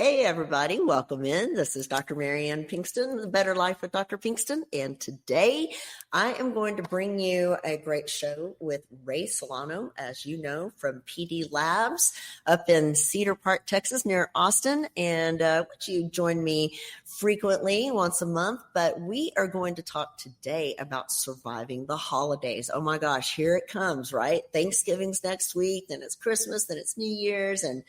Hey, everybody. Welcome in. This is Dr. Pinkston, The Better Life with Dr. Pinkston. And today I am going to bring you a great show with Ray Solano, as you know, from PD Labs up in Cedar Park, Texas, near Austin. And would you join me frequently once a month? But we are going to talk today about surviving the holidays. Oh my gosh, here it comes, right? Thanksgiving's next week, then it's Christmas, then it's New Year's. And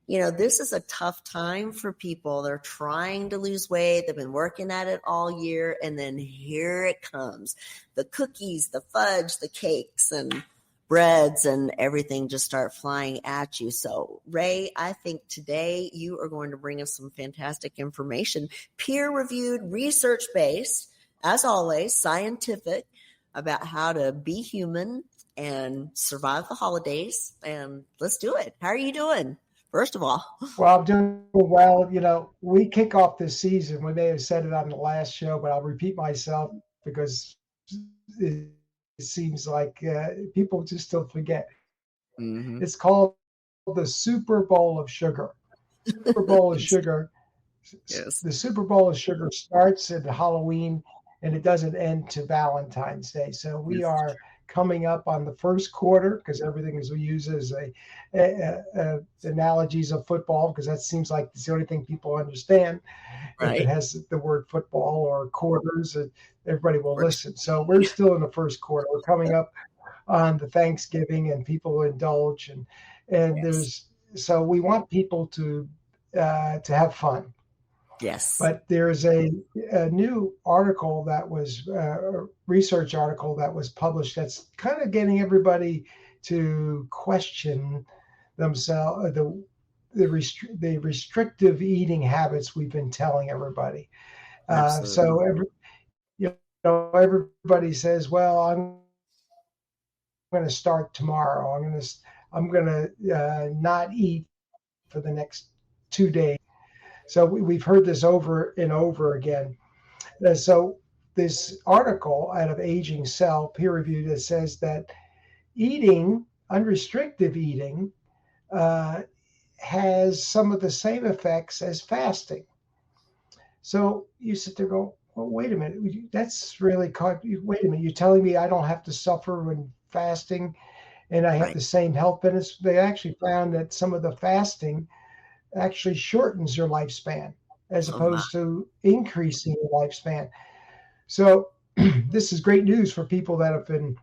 you know, this is a tough time for people. They're trying to lose weight. They've been working at it all year. And then here it comes. The cookies, the fudge, the cakes and breads and everything just start flying at you. So, Ray, I think today you are going to bring us some fantastic information, peer-reviewed, research-based, as always, scientific, about how to be human and survive the holidays. And let's do it. How are you doing? First of all. Well, I'm doing well. You know, we kick off this season. We may have said it on the last show, but I'll repeat myself because it seems like people just still forget. Mm-hmm. It's called the Super Bowl of Sugar. Super Bowl of Sugar. Yes. The Super Bowl of Sugar starts at Halloween and it doesn't end to Valentine's Day. So we are coming up on the first quarter, because everything is we use as analogies of football, because that seems like it's the only thing people understand. Right. If it has the word football or quarters, everybody will listen. So we're still in the first quarter. We're coming up on the Thanksgiving, and people indulge, and so we want people to have fun. Yes. But there's a new article that was a research article that was published that's kind of getting everybody to question themselves, the restrictive eating habits we've been telling everybody. So everybody says, well, I'm going to start tomorrow. I'm going to not eat for the next 2 days. So we've heard this over and over again. So this article out of Aging Cell, peer-reviewed, that says that unrestricted eating, has some of the same effects as fasting. So you sit there and go, well, wait a minute, that's really wait a minute, you're telling me I don't have to suffer when fasting and I have the same health benefits? They actually found that some of the fasting actually shortens your lifespan as opposed to increasing your lifespan. So this is great news for people that have been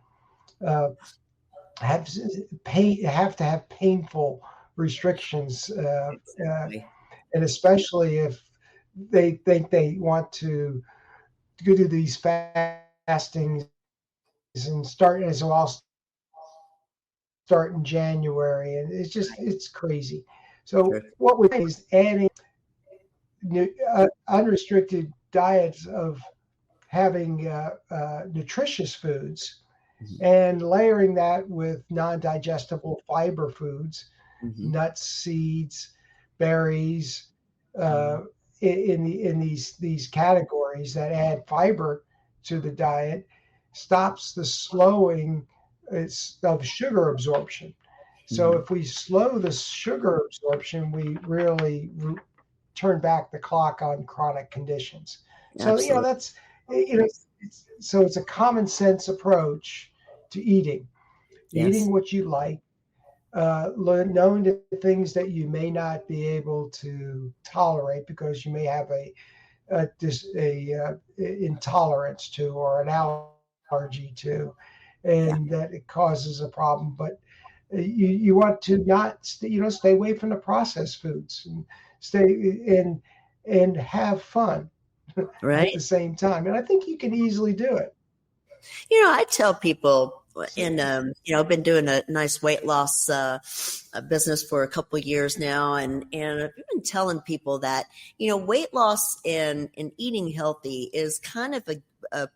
have to have painful restrictions, and especially if they think they want to do these fastings and start as well, start in January, and it's crazy. So what we're doing is adding unrestricted diets of having nutritious foods, and layering that with non-digestible fiber foods, nuts, seeds, berries, in these categories that add fiber to the diet, stops the slowing of sugar absorption. So if we slow the sugar absorption, we really turn back the clock on chronic conditions. Absolutely. So, that's, so it's a common sense approach to eating. Yes. Eating what you like, knowing the things that you may not be able to tolerate because you may have a intolerance to or an allergy to, and that it causes a problem. But you want to not, stay away from the processed foods and stay and have fun at the same time. And I think you can easily do it. I tell people, and I've been doing a nice weight loss business for a couple of years now, and I've been telling people that weight loss and eating healthy is kind of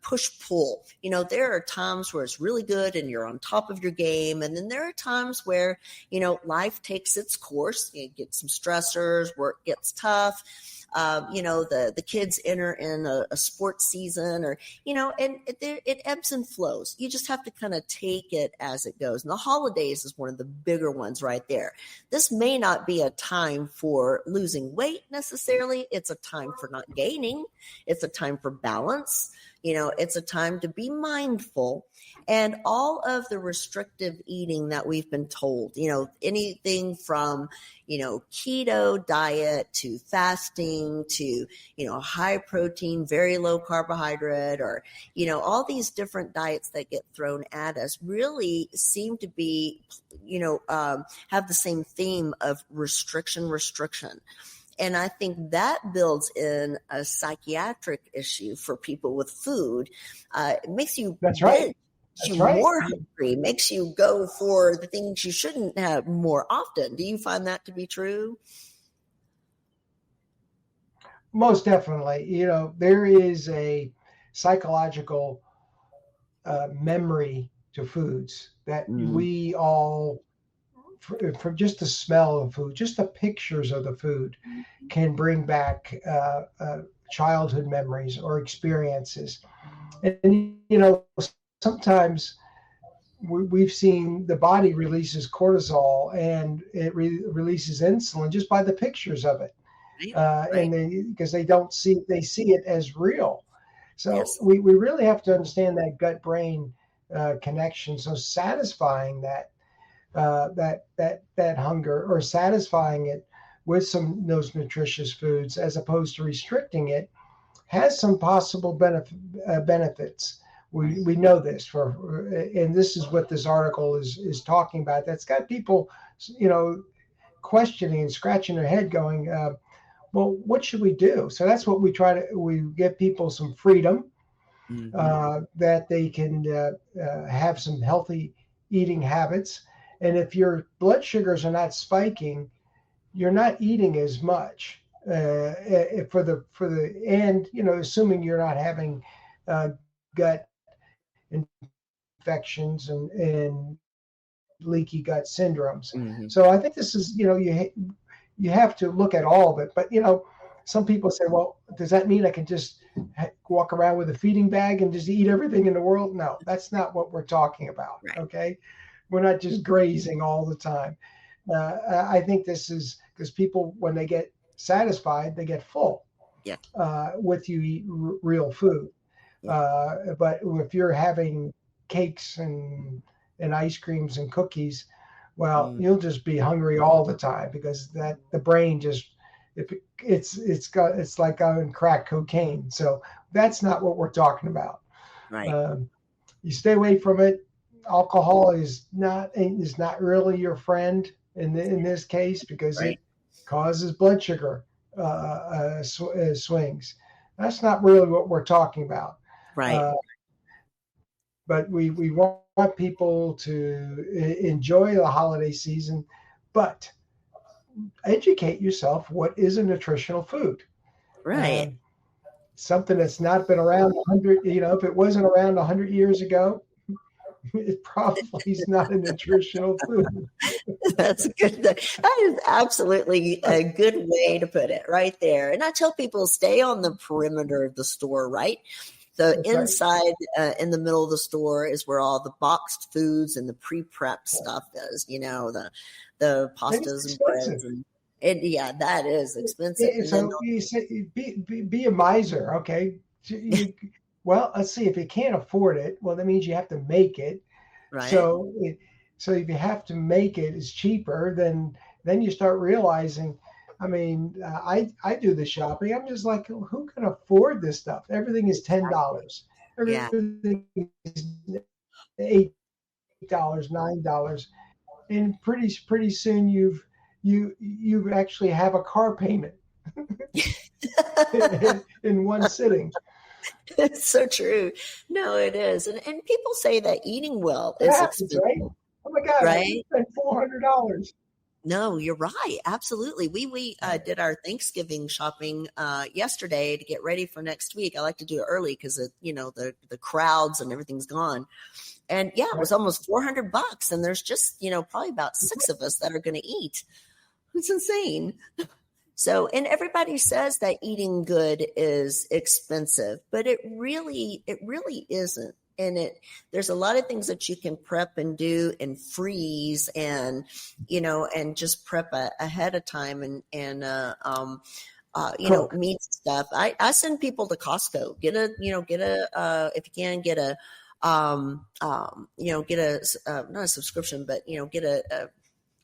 push-pull. There are times where it's really good and you're on top of your game. And then there are times where, life takes its course. You get some stressors, work gets tough. The kids enter in a sports season, or, and it ebbs and flows. You just have to kind of take it as it goes. And the holidays is one of the bigger ones right there. This may not be a time for losing weight necessarily. It's a time for not gaining. It's a time for balance. It's a time to be mindful. And all of the restrictive eating that we've been told, anything from, keto diet to fasting to, high protein, very low carbohydrate, or, all these different diets that get thrown at us really seem to be, have the same theme of restriction. And I think that builds in a psychiatric issue for people with food. It makes you That's right. Makes you more hungry, makes you go for the things you shouldn't have more often. Do you find that to be true? Most definitely. There is a psychological memory to foods that we all, from just the smell of food, just the pictures of the food, can bring back childhood memories or experiences. And, sometimes we've seen the body releases cortisol and it releases insulin just by the pictures of it. Right. And because they see it as real. So yes. we really have to understand that gut-brain connection. So satisfying that hunger, or satisfying it with those nutritious foods as opposed to restricting it, has some possible benefits. We know this and this is what this article is talking about. That's got people, questioning and scratching their head, going, well, what should we do? So that's what we give people some freedom, that they can have some healthy eating habits. And if your blood sugars are not spiking, you're not eating as much assuming you're not having gut infections and leaky gut syndromes. So I think this is, you have to look at all of it. But, some people say, well, does that mean I can just walk around with a feeding bag and just eat everything in the world? No, that's not what we're talking about. Right. Okay. We're not just grazing all the time. I think this is because people, when they get satisfied, they get full. Yeah. With you eat real food. Yeah. But if you're having cakes and ice creams and cookies, well, you'll just be hungry all the time, because the brain just, it's like on crack cocaine. So that's not what we're talking about. Right. You stay away from it. Alcohol is not really your friend in this case, because it causes blood sugar swings. That's not really what we're talking about. Right. But we want people to enjoy the holiday season, but educate yourself. What is a nutritional food? Right. Something that's not been around 100, if it wasn't around 100 years ago, it probably is not a nutritional food. That's good. That is absolutely a good way to put it right there. And I tell people, stay on the perimeter of the store, right? The inside, in the middle of the store, is where all the boxed foods and the pre-prep stuff is, the pastas and breads. And that is expensive. So you say, be a miser, okay? Well, let's see, if you can't afford it, well, that means you have to make it. Right. So if you have to make it, it's cheaper, then you start realizing, I mean, I do the shopping. I'm just like, who can afford this stuff? Everything is $10. Everything is $8, $9. And pretty soon you actually have a car payment in one sitting. It's so true. No, it is. And people say that eating well is expensive. Right? Oh my God, right? I spent $400. No, you're right. Absolutely. We did our Thanksgiving shopping yesterday to get ready for next week. I like to do it early because the crowds and everything's gone. And yeah, it was almost $400, and there's just probably about 6 of us that are going to eat. It's insane. So, and everybody says that eating good is expensive, but it really isn't. And there's a lot of things that you can prep and do and freeze and just prep ahead of time and meat stuff. I send people to Costco. Get a if you can get a get a not a subscription, but get a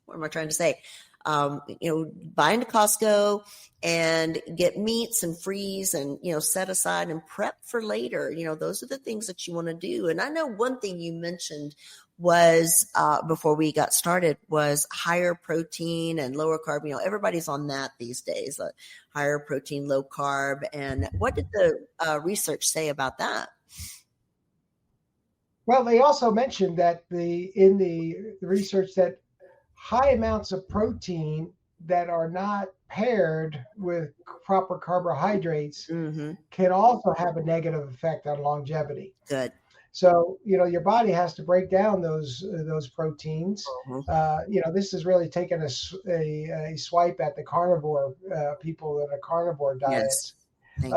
what am I trying to say? Buy into Costco and get meats and freeze and, set aside and prep for later. Those are the things that you want to do. And I know one thing you mentioned was before we got started was higher protein and lower carb. Everybody's on that these days, higher protein, low carb. And what did the research say about that? Well, they also mentioned that in the research that high amounts of protein that are not paired with proper carbohydrates can also have a negative effect on longevity. Good. So, your body has to break down those proteins. This is really taking a swipe at the carnivore people that are carnivore diets. Yes. Thank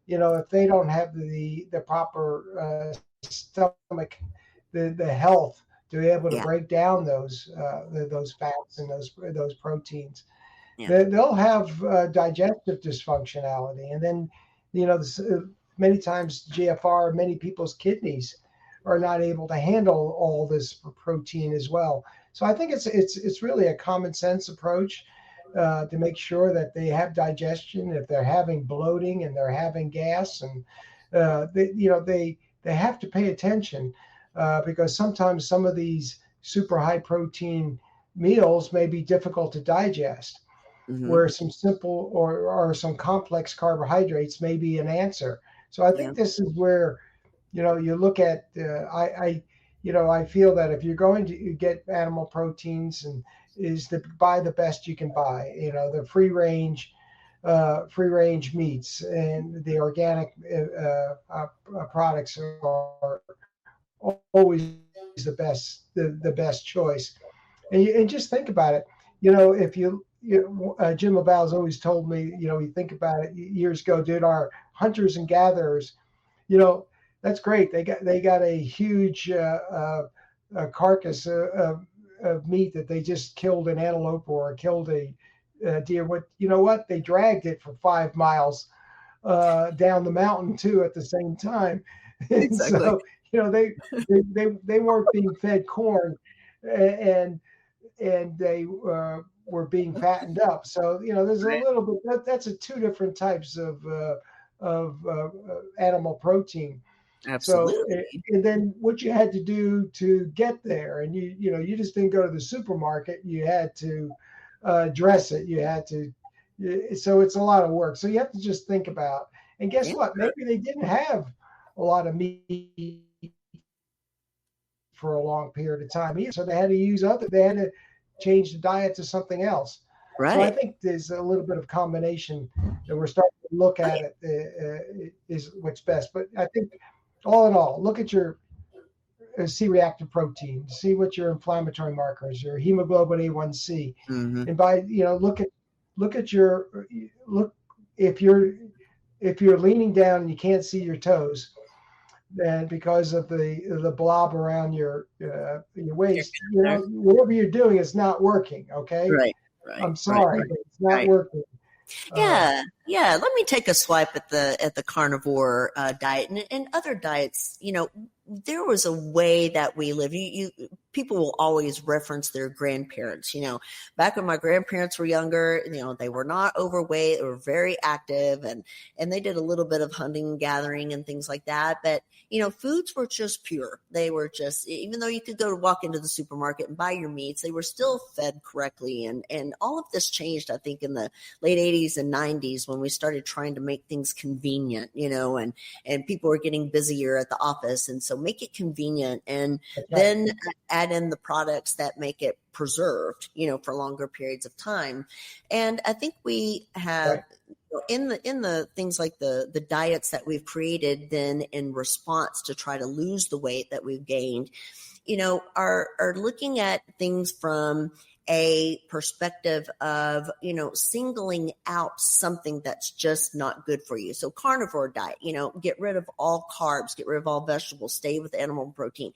you. If they don't have the proper stomach, the health to be able to break down those fats and those proteins, they'll have digestive dysfunctionality, and then many times GFR, many people's kidneys are not able to handle all this protein as well. So I think it's really a common sense approach to make sure that they have digestion. If they're having bloating and they're having gas, and they have to pay attention. Because sometimes some of these super high protein meals may be difficult to digest, where some simple or some complex carbohydrates may be an answer. So I think this is where, you look at, I feel that if you're going to get animal proteins is to buy the best you can buy, the free range meats and the organic products are always the best choice. And just think about it. If Jim LaValle's always told me, you think about it years ago, dude, our hunters and gatherers, that's great. They got a huge carcass of meat that they just killed an antelope or killed a deer. What? They dragged it for 5 miles down the mountain too at the same time. Exactly. So, they weren't being fed corn, and they were being fattened up. So there's a little bit. That's 2 different types of animal protein. Absolutely. So, and then what you had to do to get there, and you just didn't go to the supermarket. You had to dress it. You had to. So it's a lot of work. So you have to just think about. And guess what? Maybe they didn't have a lot of meat for a long period of time either. So they had to change the diet to something else. Right. So I think there's a little bit of combination that we're starting to look at it is what's best. But I think all in all, look at your C-reactive protein, see what your inflammatory markers, your hemoglobin A1C, and look at if you're leaning down and you can't see your toes, and because of the blob around your waist, whatever you're doing is not working. Okay. Right. I'm sorry, but it's not working. Yeah. Let me take a swipe at the carnivore diet and other diets. There was a way that we live. People will always reference their grandparents. Back when my grandparents were younger, they were not overweight. They were very active, and they did a little bit of hunting and gathering and things like that. But foods were just pure. They were just, even though you could walk into the supermarket and buy your meats, they were still fed correctly. And all of this changed, I think, in the late 80s and 90s when we started trying to make things convenient, and people were getting busier at the office, and so make it convenient. And then add in the products that make it preserved, for longer periods of time. And I think we have in the things like the diets that we've created then in response to try to lose the weight that we've gained, are looking at things from a perspective of, singling out something that's just not good for you. So carnivore diet, get rid of all carbs, get rid of all vegetables, stay with animal protein.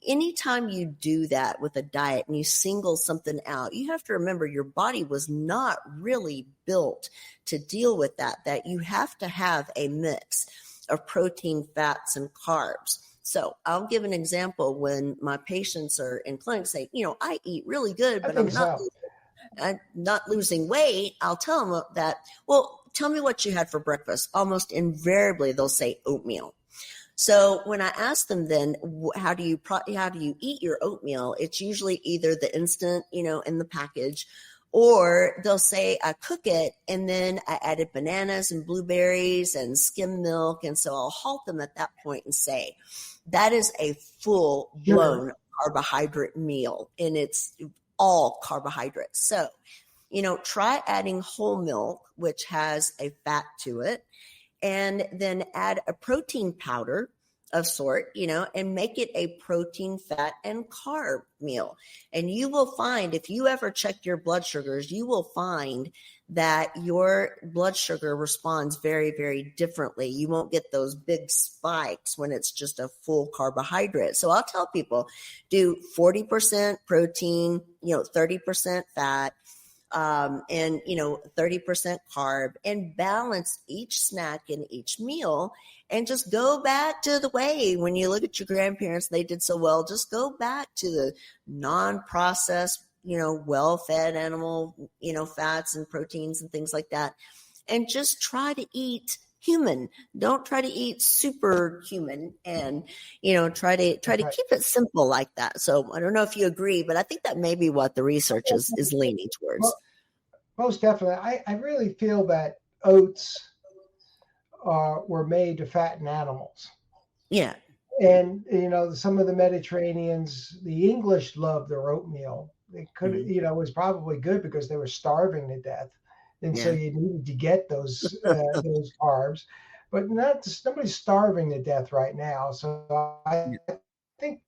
Anytime you do that with a diet and you single something out, you have to remember your body was not really built to deal with that you have to have a mix of protein, fats, and carbs. So I'll give an example when my patients are in clinic say, I eat really good, but I'm not losing weight. I'll tell them that, well, tell me what you had for breakfast. Almost invariably, they'll say oatmeal. So when I ask them then, how do you eat your oatmeal? It's usually either the instant, in the package, or they'll say I cook it and then I added bananas and blueberries and skim milk. And so I'll halt them at that point and say, that is a full blown carbohydrate meal, and it's all carbohydrates. So, try adding whole milk, which has a fat to it, and then add a protein powder of sort, and make it a protein, fat, and carb meal. And you will find, if you ever check your blood sugars, you will find that your blood sugar responds very, very differently. You won't get those big spikes when it's just a full carbohydrate. So I'll tell people, do 40% protein, 30% fat, and 30% carb, and balance each snack and each meal, and just go back to the way when you look at your grandparents, they did so well. Just go back to the non-processed, well-fed animal, fats and proteins and things like that, and just try to eat human. Don't try to eat superhuman, and try to keep it simple like that. So I don't know if you agree, but I think that may be what the research is leaning towards. Well, most definitely. I really feel that oats were made to fatten animals. Yeah. And some of the Mediterraneans, the English loved their oatmeal. They could, it was probably good because they were starving to death, and so you needed to get those carbs. But nobody's starving to death right now. So I think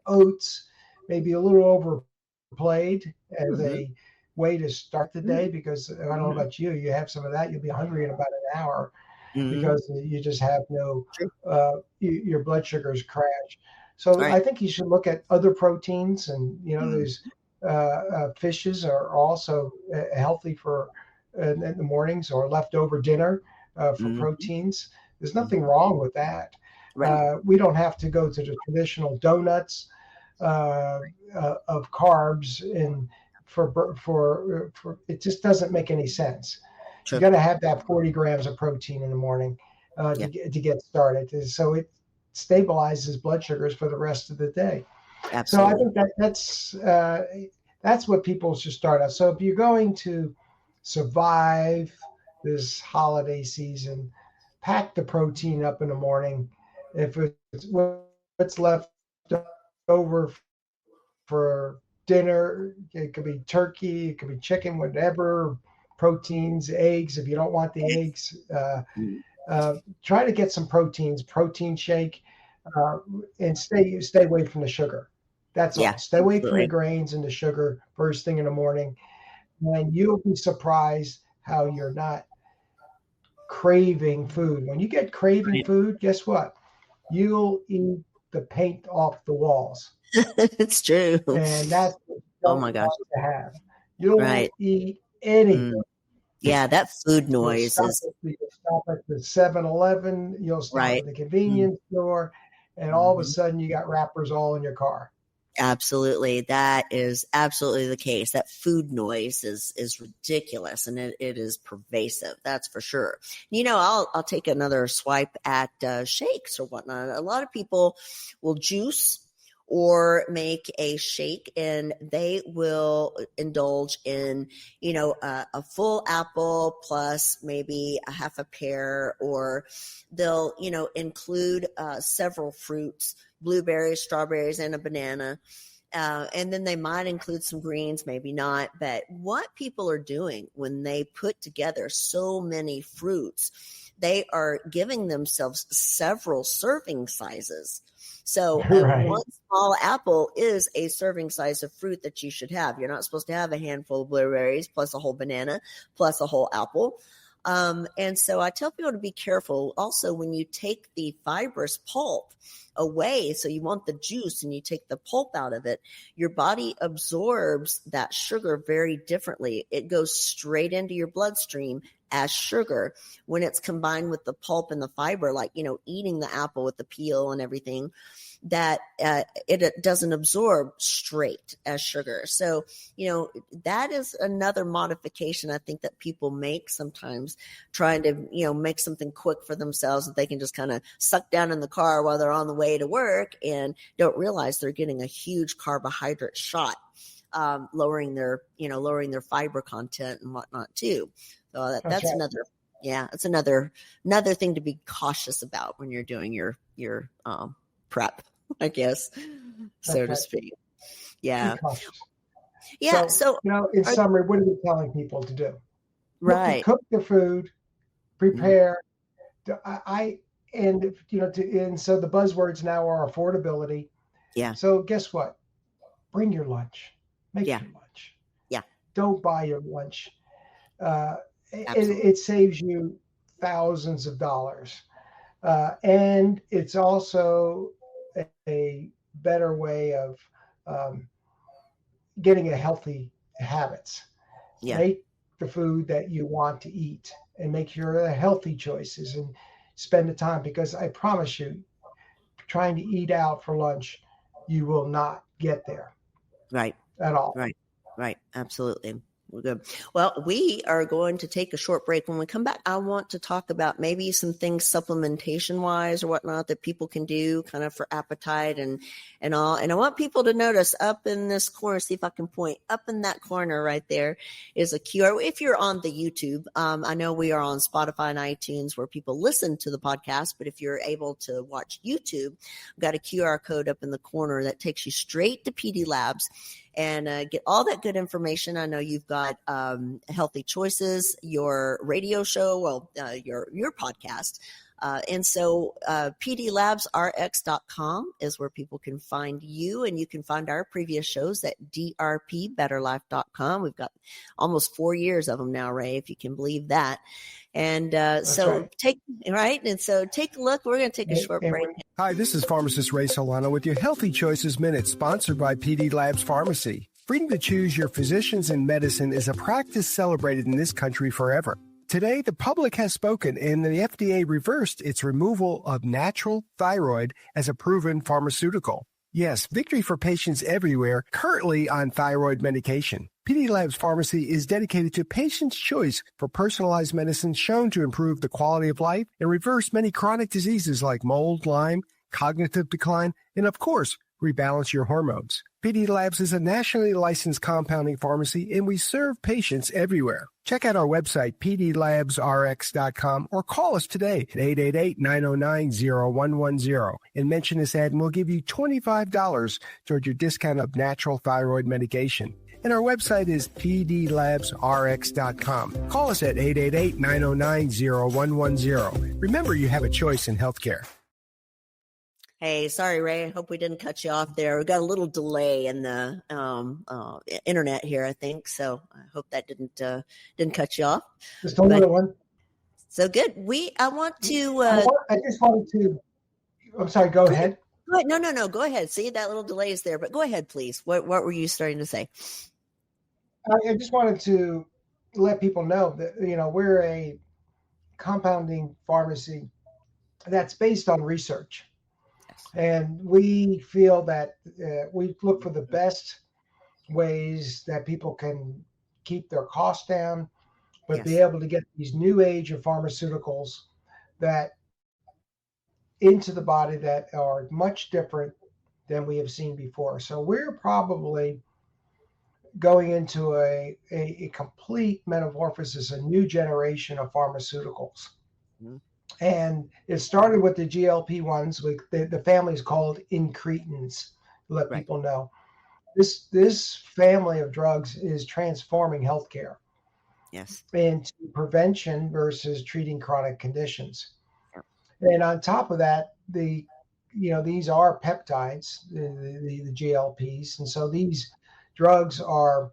oats may be a little overplayed as a way to start the day, because I don't know about you, you have some of that, you'll be hungry in about an hour because you just have no, your blood sugars crash. So I think you should look at other proteins, and these fishes are also healthy for in the mornings, or leftover dinner for proteins. There's nothing wrong with that. We don't have to go to the traditional donuts of carbs, and for it just doesn't make any sense. You got to have that 40 grams of protein in the morning to get started. So it stabilizes blood sugars for the rest of the day. Absolutely. So I think that's what people should start out. So if you're going to survive this holiday season, pack the protein up in the morning. If it's what's left over for dinner, it could be turkey, it could be chicken, whatever, proteins, eggs. If you don't want the eggs, try to get some proteins, protein shake, and stay away from the sugar. That's all. Stay away from the grains and the sugar first thing in the morning, and you'll be surprised how you're not craving food. When you get craving food, guess what? You'll eat the paint off the walls. It's true. And that's oh my gosh to have. You'll eat anything. Yeah, that food noise You'll stop at the 7-Eleven, you'll stop at the convenience store, and all of a sudden you got wrappers all in your car. Absolutely. That is absolutely the case. That food noise is ridiculous, and it is pervasive. That's for sure. I'll take another swipe at shakes or whatnot. A lot of people will juice or make a shake, and they will indulge in, a full apple plus maybe a half a pear, or they'll, include several fruits, blueberries, strawberries, and a banana. And then they might include some greens, maybe not. But what people are doing when they put together so many fruits, they are giving themselves several serving sizes. So Right. one small apple is a serving size of fruit that you should have. You're not supposed to have a handful of blueberries plus a whole banana plus a whole apple. And so I tell people to be careful also when you take the fibrous pulp away. So you want the juice and you take the pulp out of it, your body absorbs that sugar very differently. It goes straight into your bloodstream as sugar when it's combined with the pulp and the fiber, like, eating the apple with the peel and everything, that it doesn't absorb straight as sugar. So, that is another modification I think that people make sometimes, trying to, make something quick for themselves that they can just kind of suck down in the car while they're on the way to work, and don't realize they're getting a huge carbohydrate shot, lowering their fiber content and whatnot too. So that's right. It's another thing to be cautious about when you're doing your prep, I guess, so to speak. Yeah. Yeah. So, in summary, what are we telling people to do? Right. Cook the food, prepare. And so the buzzwords now are affordability. Yeah. So guess what? Bring your lunch. Make your lunch. Yeah. Don't buy your lunch. It saves you thousands of dollars. And it's also a better way of getting a healthy habits. Yeah. Make the food that you want to eat and make your healthy choices and spend the time, because I promise you, trying to eat out for lunch, you will not get there. Right. At all. Right. Absolutely. We're good. Well, we are going to take a short break. When we come back, I want to talk about maybe some things supplementation wise or whatnot that people can do kind of for appetite and all. And I want people to notice up in this corner, see if I can point up in that corner right there is a QR. If you're on the YouTube, I know we are on Spotify and iTunes where people listen to the podcast, but if you're able to watch YouTube, we've got a QR code up in the corner that takes you straight to PD Labs and get all that good information. I know you've got Healthy Choices, your radio show, your podcast. And so pdlabsrx.com is where people can find you, and you can find our previous shows at drpbetterlife.com. We've got almost 4 years of them now, Ray, if you can believe that. And take a look. We're going to take a short break. Hi, this is pharmacist Ray Solano with your Healthy Choices Minute, sponsored by PD Labs Pharmacy. Freedom to choose your physicians and medicine is a practice celebrated in this country forever. Today, the public has spoken, and the FDA reversed its removal of natural thyroid as a proven pharmaceutical. Yes, victory for patients everywhere currently on thyroid medication. PD Labs Pharmacy is dedicated to patients' choice for personalized medicine shown to improve the quality of life and reverse many chronic diseases like mold, Lyme, cognitive decline, and of course, rebalance your hormones. PD Labs is a nationally licensed compounding pharmacy, and we serve patients everywhere. Check out our website, pdlabsrx.com, or call us today at 888-909-0110 and mention this ad, and we'll give you $25 toward your discount of natural thyroid medication. And our website is pdlabsrx.com. Call us at 888-909-0110. Remember, you have a choice in healthcare. Hey, sorry, Ray. I hope we didn't cut you off there. We got a little delay in the internet here, I think. So I hope that didn't cut you off. Just a little one. So good. I just wanted to. I'm sorry. Go ahead. Go ahead. No. Go ahead. See, that little delay is there, but go ahead, please. What were you starting to say? I just wanted to let people know that we're a compounding pharmacy that's based on research. And we feel that we look for the best ways that people can keep their costs down, but be able to get these new age of pharmaceuticals that into the body that are much different than we have seen before. So we're probably going into a complete metamorphosis, a new generation of pharmaceuticals. Mm-hmm. And it started with the GLP-1s, with the family is called incretins, to let people know. This family of drugs is transforming healthcare. Yes. Into prevention versus treating chronic conditions. Yep. And on top of that, these are peptides, the GLPs. And so these drugs are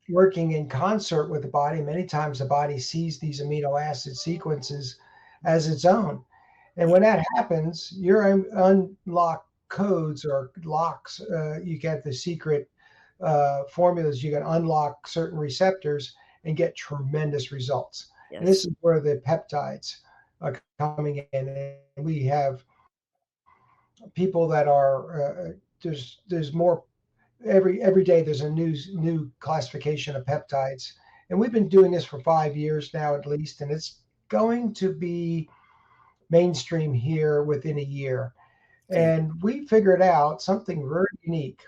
working in concert with the body. Many times the body sees these amino acid sequences as its own. And when that happens, your unlock codes or locks, you get the secret formulas, you can unlock certain receptors and get tremendous results. Yes. And this is where the peptides are coming in. And we have people that are, there's more, every day there's a new classification of peptides. And we've been doing this for 5 years now at least, and it's going to be mainstream here within a year. And we figured out something very unique.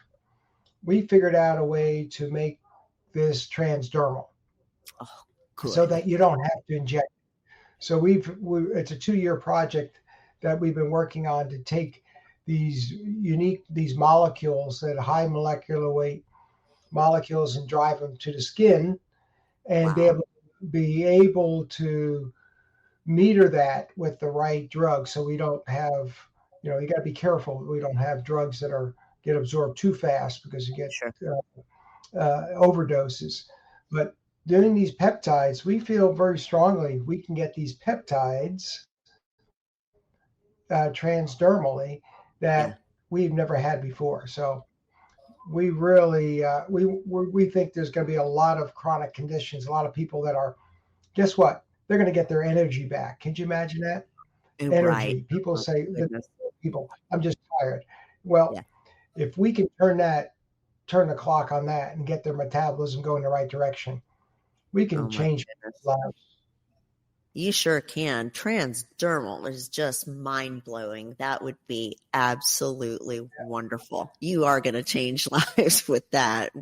We figured out a way to make this transdermal. So that you don't have to inject. So it's a 2-year project that we've been working on to take these molecules, that high molecular weight molecules, and drive them to the skin and be able to meter that with the right drug. So we don't have, you got to be careful. We don't have drugs that get absorbed too fast because you get overdoses. But doing these peptides, we feel very strongly we can get these peptides transdermally that we've never had before. So we really, we think there's going to be a lot of chronic conditions, a lot of people that are, guess what? They're going to get their energy back. Can you imagine that? Energy. Right. People say, I'm just tired. Well, if we can turn the clock on that and get their metabolism going in the right direction, we can change lives. You sure can. Transdermal is just mind-blowing. That would be absolutely wonderful. You are going to change lives with that.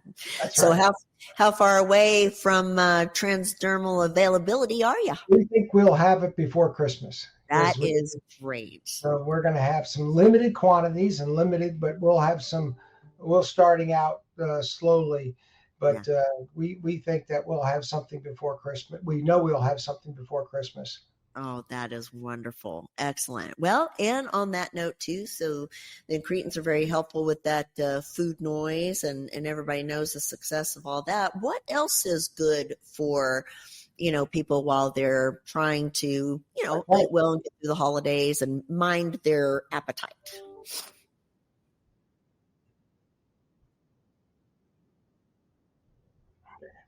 That's so right. How far away from transdermal availability are you? We think we'll have it before Christmas. That is great. So we're going to have some limited quantities but we'll starting out slowly. But we think that we'll have something before Christmas. We know we'll have something before Christmas. Oh, that is wonderful. Excellent. Well, and on that note too, so the incretins are very helpful with that food noise, and everybody knows the success of all that. What else is good for, people while they're trying to, eat well and get through the holidays and mind their appetite?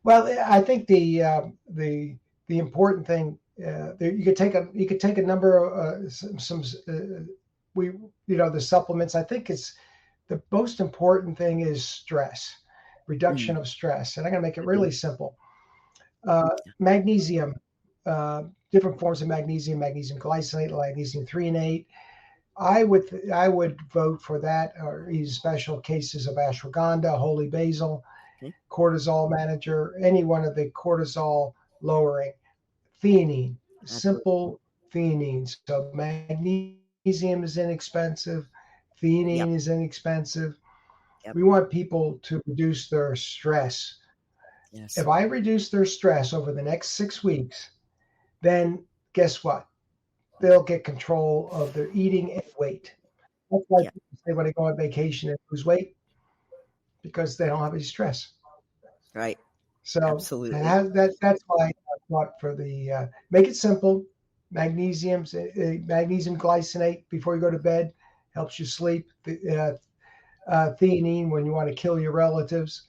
Well, I think the important thing, you could take a number of the supplements. I think it's the most important thing is stress, reduction of stress, and I'm going to make it really simple. Magnesium, different forms of magnesium glycinate, magnesium threonate. I would vote for that, or use special cases of ashwagandha, holy basil, cortisol manager, any one of the cortisol lowering. Theanine, simple theanine. So magnesium is inexpensive, theanine is inexpensive. We want people to reduce their stress. Yes. If I reduce their stress over the next 6 weeks, then guess what? They'll get control of their eating and weight. That's why people say when they go on vacation and lose weight, because they don't have any stress. Right. So absolutely. That's why I thought for the make it simple. Magnesium glycinate before you go to bed helps you sleep. Theanine when you want to kill your relatives.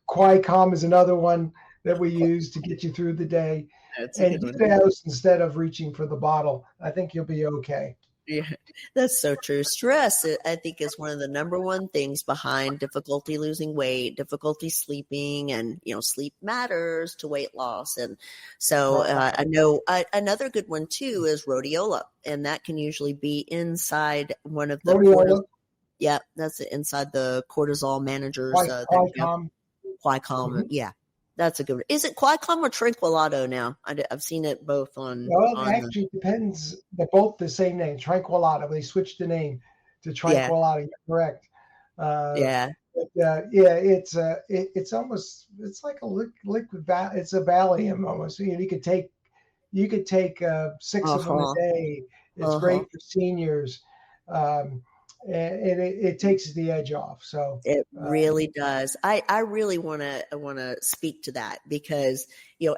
Quicom is another one that we use to get you through the day. And do those instead of reaching for the bottle. I think you'll be okay. Yeah, that's so true. Stress, I think, is one of the number one things behind difficulty losing weight, difficulty sleeping, and sleep matters to weight loss. And so I know another good one too is rhodiola, and that can usually be inside one of the cortisol. Yeah, that's inside the cortisol managers. Quicom. Mm-hmm. Yeah. That's a good one. Is it Quicom or Tranquilado now? I've seen it both on. Well, it actually depends. They're both the same name, Tranquilado. They switched the name to Tranquilado. Yeah. You're correct. It's almost, it's like a liquid. It's a Valium almost. You could take 6 of them a day. It's great for seniors. And it takes the edge off. So it really does. I really want to speak to that because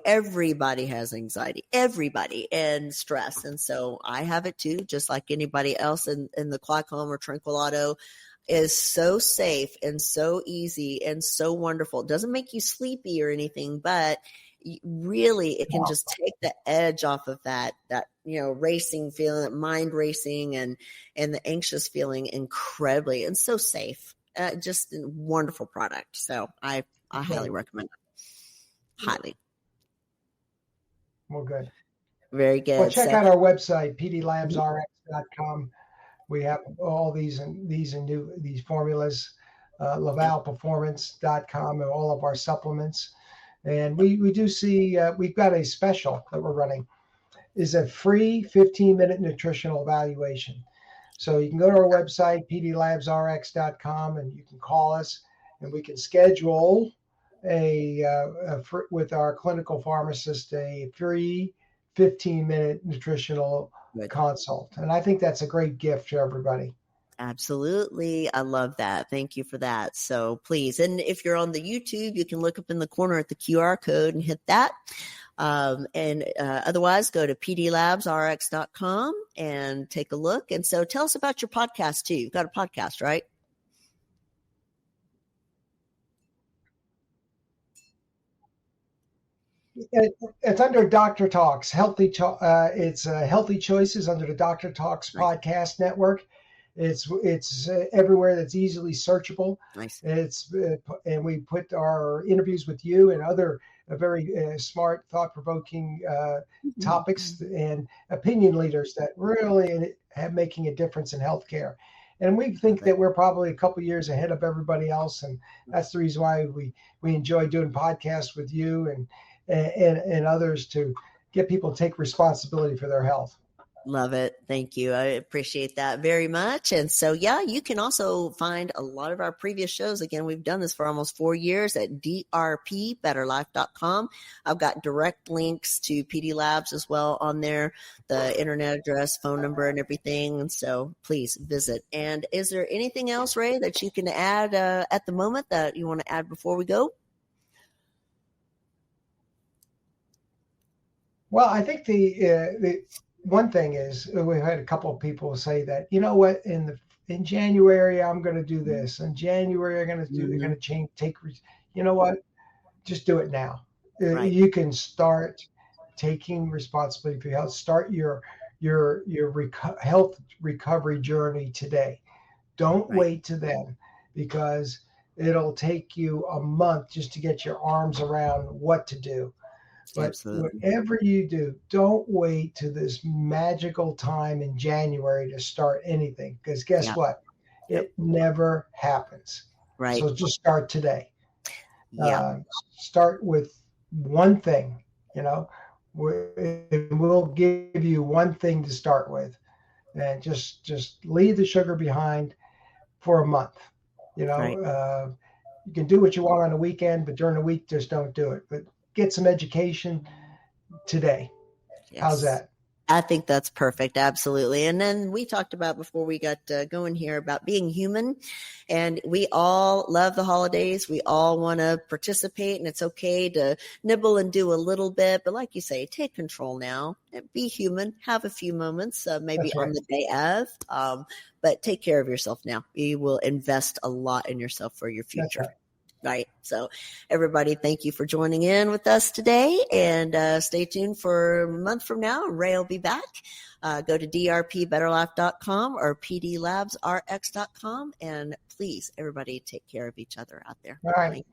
everybody has anxiety, everybody, and stress, and so I have it too, just like anybody else. And the Quicom or Tranquilado is so safe and so easy and so wonderful. It doesn't make you sleepy or anything, but really it can just take the edge off of that racing feeling, mind racing, and the anxious feeling incredibly, and so safe. Just a wonderful product. So I highly recommend it. Highly. Well, good. Very good. Well, check out our website, pdlabsrx.com. We have all these formulas, lavalperformance.com, and all of our supplements. And we do see we've got a special that we're running. Is a free 15-minute nutritional evaluation. So you can go to our website, pdlabsrx.com, and you can call us, and we can schedule with our clinical pharmacist a free 15-minute nutritional consult. And I think that's a great gift to everybody. Absolutely. I love that. Thank you for that. So please, and if you're on the YouTube, you can look up in the corner at the QR code and hit that. Otherwise, go to pdlabsrx.com and take a look. And so tell us about your podcast too. You've got a podcast, right? It's under Dr. Talks. It's Healthy Choices under the Dr. Talks podcast network. It's everywhere that's easily searchable. Nice. And we put our interviews with you and other very smart, thought-provoking topics and opinion leaders that really have making a difference in healthcare. And we think that we're probably a couple of years ahead of everybody else, and that's the reason why we enjoy doing podcasts with you and others to get people to take responsibility for their health. Love it. Thank you. I appreciate that very much. And so, you can also find a lot of our previous shows. Again, we've done this for almost 4 years at drpbetterlife.com. I've got direct links to PD Labs as well on there, the internet address, phone number, and everything. And so please visit. And is there anything else, Ray, that you can add at the moment that you want to add before we go? Well, I think the one thing is we've had a couple of people say that, you know what, in January I'm going to do this, in January I'm going to do, they're going to change, you know what, just do it now. Right. You can start taking responsibility for your health. Start your health recovery journey today. Don't wait to then, because it'll take you a month just to get your arms around what to do. But absolutely, whatever you do, don't wait to this magical time in January to start anything, because guess what? It never happens. Right. So just start today. Start with one thing, we'll give you one thing to start with, and just leave the sugar behind for a month. You can do what you want on the weekend, but during the week, just don't do it. But get some education today. Yes. How's that? I think that's perfect. Absolutely. And then we talked about before we got going here about being human, and we all love the holidays. We all want to participate, and it's okay to nibble and do a little bit. But like you say, take control now. Be human. Have a few moments, maybe on the day of, but take care of yourself now. You will invest a lot in yourself for your future. Right. So everybody, thank you for joining in with us today, and stay tuned for a month from now. Ray will be back. Go to drpbetterlife.com or pdlabsrx.com, and please, everybody, take care of each other out there. All right.